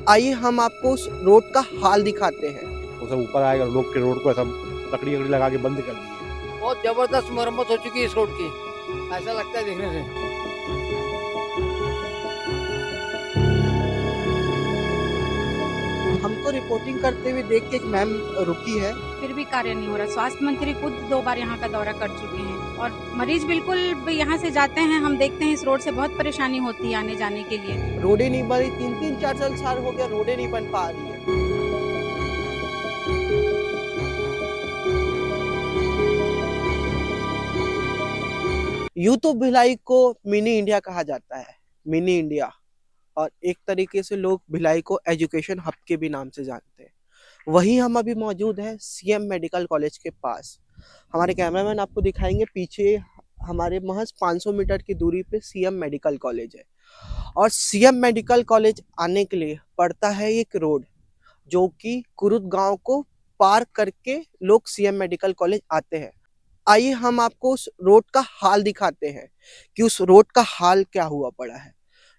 आइए हम आपको उस रोड का हाल दिखाते हैं। वो सब ऊपर आएगा, लोग के रोड को ऐसा लकड़ी वकड़ी लगा के बंद कर दिए। बहुत जबरदस्त मरम्मत हो चुकी है इस रोड की, ऐसा लगता है देखने से। हमको रिपोर्टिंग करते हुए देख के एक मैम रुकी है। फिर भी कार्य नहीं हो रहा। स्वास्थ्य मंत्री खुद 2 बार यहाँ का दौरा कर चुके हैं और मरीज बिल्कुल भी यहाँ से जाते हैं, हम देखते हैं इस रोड से बहुत परेशानी होती है आने जाने के लिए। रोडें नहीं बनी, 3-3 4 साल हो गया, रोडें नहीं बन पा रही है। यूं तो भिलाई को मिनी इंडिया कहा जाता है, मिनी इंडिया। और एक तरीके से लोग भिलाई को एजुकेशन हब के भी नाम से जानते हैं। वहीं हम अभी मौजूद हैं सीएम मेडिकल कॉलेज के पास। हमारे कैमरामैन आपको दिखाएंगे, पीछे हमारे महज 500 मीटर की दूरी पे सीएम मेडिकल कॉलेज है। और सीएम मेडिकल कॉलेज आने के लिए पड़ता है एक रोड, जो कि कुरुद गांव को पार करके लोग सीएम मेडिकल कॉलेज आते हैं। आइए हम आपको उस रोड का हाल दिखाते हैं कि उस रोड का हाल क्या हुआ पड़ा है।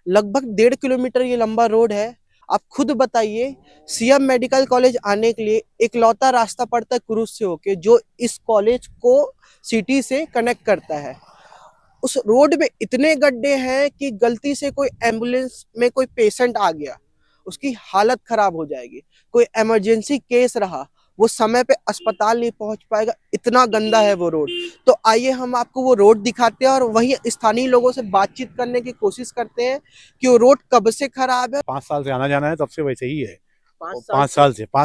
लगभग 1.5 किलोमीटर ये लंबा रोड है। आप खुद बताइए, सीएम मेडिकल कॉलेज आने के लिए इकलौता रास्ता पड़ता है कुरुद से होके, जो इस कॉलेज को सिटी से कनेक्ट करता है। उस रोड में इतने गड्ढे हैं कि गलती से कोई एम्बुलेंस में कोई पेशेंट आ गया, उसकी हालत खराब हो जाएगी। कोई इमरजेंसी केस रहा, वो समय पे अस्पताल नहीं पहुंच पाएगा, इतना गंदा है वो रोड। तो आइए हम आपको वो रोड दिखाते हैं और वही स्थानीय लोगों से बातचीत करने की कोशिश करते हैं कि वो रोड कब से खराब है। 5 साल से आना जाना है, तब से वैसे ही है। 5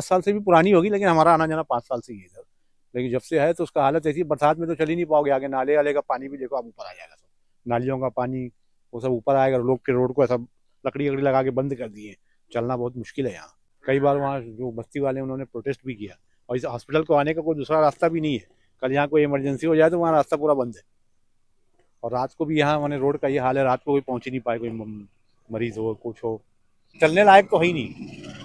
साल से भी पुरानी होगी, लेकिन हमारा आना जाना 5 साल से ही है इधर। लेकिन जब से है तो उसका हालत ऐसी, बरसात में तो चल ही नहीं पाओगे आगे। नाले वाले का पानी भी देखो, आप ऊपर आ जाएगा सब, नालियों का पानी वो सब ऊपर आएगा। लोग के रोड को ऐसा लकड़ी वकड़ी लगा के बंद कर दिए। चलना बहुत मुश्किल है यहाँ। कई बार वहाँ जो बस्ती वाले उन्होंने प्रोटेस्ट भी किया। और इस हॉस्पिटल को आने का कोई दूसरा रास्ता भी नहीं है। कल यहाँ कोई इमरजेंसी हो जाए तो वहाँ रास्ता पूरा बंद है। और रात को भी यहाँ मैंने रोड का ये हाल है, रात को कोई पहुँच ही नहीं पाए, कोई मरीज हो कुछ हो। चलने लायक तो है ही नहीं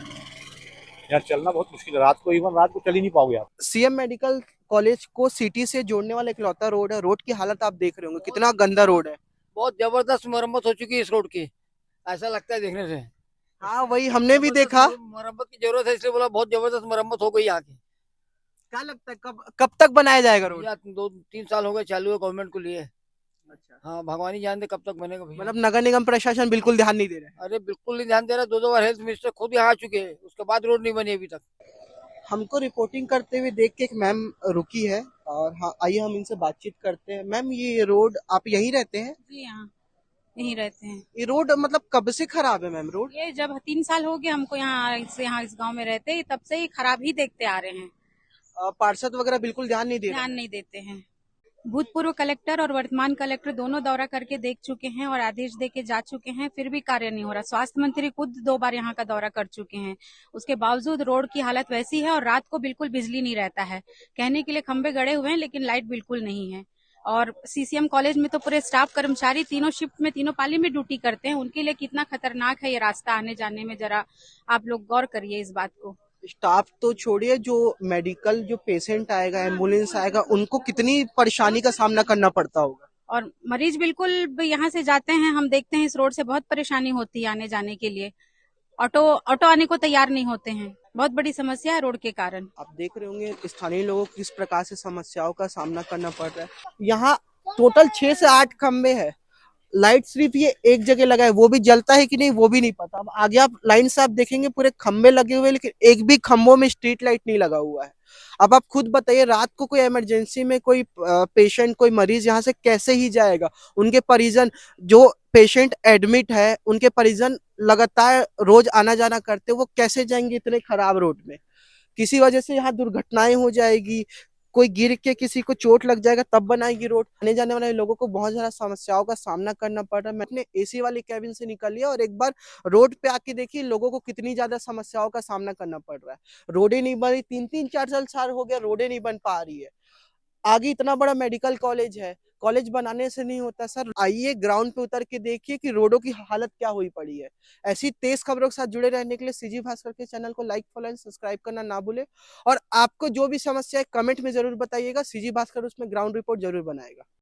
यार, चलना बहुत मुश्किल है रात को। इवन रात को चल ही नहीं पाओगे आप। सीएम मेडिकल कॉलेज को सिटी से जोड़ने वाला इकलौता रोड है। रोड की हालत आप देख रहे होंगे, कितना गंदा रोड है। बहुत जबरदस्त मरम्मत हो चुकी है इस रोड की, ऐसा लगता है देखने से। हाँ, वही हमने भी देखा। मरम्मत की जरूरत है, इसलिए बोला बहुत जबरदस्त मरम्मत हो गई यहाँ की। क्या लगता है कब कब तक बनाया जाएगा रोड? या 2-3 साल हो गए चालू है गवर्नमेंट को लिए। अच्छा, हाँ, भगवान ही जानते कब तक बनेगा भैया। मतलब नगर निगम प्रशासन बिल्कुल ध्यान नहीं दे रहा है। अरे बिल्कुल नहीं ध्यान दे रहा। 2-2 बार हेल्थ मिनिस्टर खुद यहाँ आ चुके हैं, उसके बाद रोड नहीं बनी अभी तक। हमको रिपोर्टिंग करते हुए देख के एक मैम रुकी है। और हाँ, आइए हम इनसे बातचीत करते हैं। मैम, ये रोड आप यहीं रहते हैं? जी हाँ, यहीं रहते हैं। ये रोड मतलब कब से खराब है मैम रोड? ये जब 3 साल हो गए हमको यहाँ इस गांव में रहते ही, तब से ही खराब ही देखते आ रहे हैं। पार्षद वगैरह बिल्कुल ध्यान नहीं दे रहे ध्यान हैं। नहीं देते हैं। भूतपूर्व कलेक्टर और वर्तमान कलेक्टर दोनों दौरा करके देख चुके हैं और आदेश दे के जा चुके हैं, फिर भी कार्य नहीं हो रहा। स्वास्थ्य मंत्री खुद 2 बार यहाँ का दौरा कर चुके हैं, उसके बावजूद रोड की हालत वैसी है और रात को बिल्कुल बिजली नहीं रहता है। कहने के लिए खंबे गड़े हुए हैं, लेकिन लाइट बिल्कुल नहीं है। और सीसीएम कॉलेज में तो पूरे स्टाफ कर्मचारी तीनों शिफ्ट में, तीनों पाली में ड्यूटी करते हैं। उनके लिए कितना खतरनाक है ये रास्ता आने जाने में, जरा आप लोग गौर करिए इस बात को। स्टाफ तो छोड़िए, जो मेडिकल जो पेशेंट आएगा, एम्बुलेंस आएगा, उनको कितनी परेशानी का सामना करना पड़ता होगा। और मरीज बिल्कुल भी यहाँ से जाते हैं, हम देखते हैं इस रोड से बहुत परेशानी होती है आने जाने के लिए। ऑटो आने को तैयार नहीं होते हैं। बहुत बड़ी समस्या है रोड के कारण। आप देख रहे होंगे स्थानीय लोगों को किस प्रकार से समस्याओं का सामना करना पड़ रहा है। यहाँ टोटल 6 से 8 खंबे हैं। लाइट सिर्फ ये एक जगह लगा है, वो भी जलता है कि नहीं वो भी नहीं पता। अब आगे आप लाइन से आप देखेंगे, पूरे खंबे लगे हुए हैं, लेकिन एक भी खंबों में स्ट्रीट लाइट नहीं लगा हुआ है। अब आप खुद बताइए, रात को कोई इमरजेंसी में कोई पेशेंट, कोई मरीज यहाँ से कैसे ही जाएगा? उनके परिजन, जो पेशेंट एडमिट है, उनके परिजन लगातार रोज आना जाना करते, वो कैसे जाएंगे इतने खराब रोड में? किसी वजह से यहाँ दुर्घटनाएं हो जाएगी, कोई गिर के किसी को चोट लग जाएगा, तब बनाएगी रोड। आने जाने वाले लोगों को बहुत ज्यादा समस्याओं का सामना करना पड़ रहा है। मैं अपने एसी वाली कैबिन से निकल लिया और एक बार रोड पे आके देखिए लोगों को कितनी ज्यादा समस्याओं का सामना करना पड़ रहा है। रोडें नहीं बनी, 3-3 4 साल हो गया, रोडें नहीं बन पा रही है। आगे इतना बड़ा मेडिकल कॉलेज है, कॉलेज बनाने से नहीं होता सर। आइए ग्राउंड पे उतर के देखिए कि रोडों की हालत क्या हुई पड़ी है। ऐसी तेज खबरों के साथ जुड़े रहने के लिए सीजी भास्कर के चैनल को लाइक, फॉलो एंड सब्सक्राइब करना ना भूले। और आपको जो भी समस्या है कमेंट में जरूर बताइएगा, सीजी भास्कर उसमें ग्राउंड रिपोर्ट जरूर बनाएगा।